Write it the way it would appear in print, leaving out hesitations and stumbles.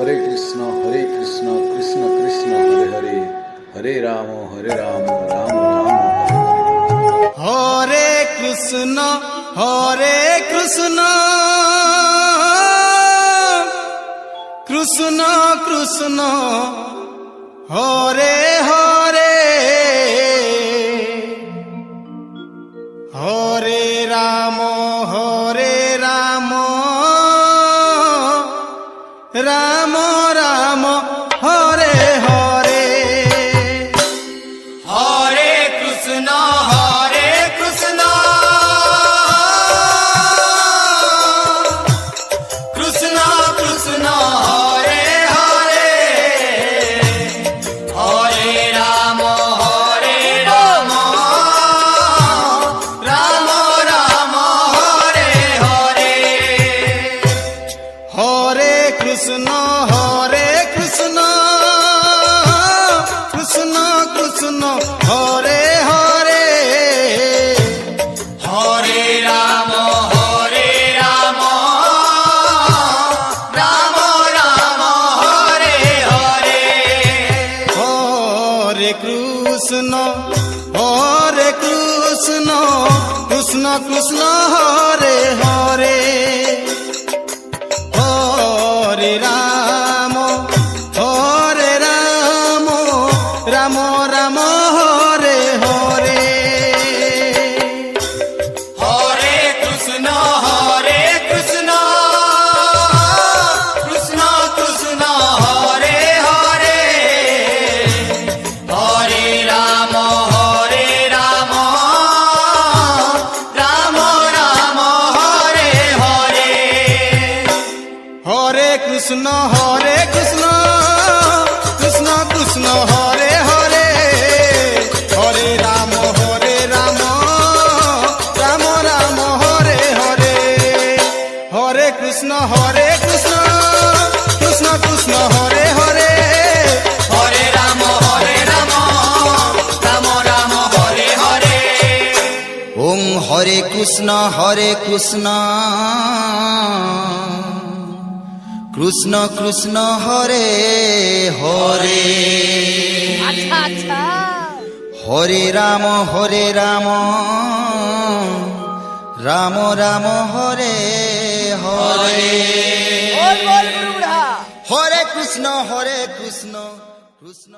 Krishna Krishna Krishna Hare Hare, Hare Ram Ram Ram Hare Krishna Krishna Krishna Hare Hare, Hare Ram Ram Ram Hare Hare. Hare Krishna Krishna Krishna Hare Hare, Hare Ram Ram Ram Hare Hare. Hare Krishna Krishna Krishna Hare Hare, Hare Ram Ram Ram Hare Hare. Hare Krishna Krishna Krishna Hare Hare, Hare Ram Ram Ram Hare Hare. Hare Krishna Krishna Krishna Hare Hare, Hare Ram Ram Ram Hare Hare. Hare Krishna Krishna Krishna Hare Hare, Hare Ram Ram Ram Hare Hare. Hare Krishna Krishna Krishna Hare Hare, Hare Ram Ram Ram Hare Hare. Om Hare Krishna Krishna Krishna Hare Hare, Hare Ram Ram Ram Hare Hare. Hare Krishna Krishna Krishna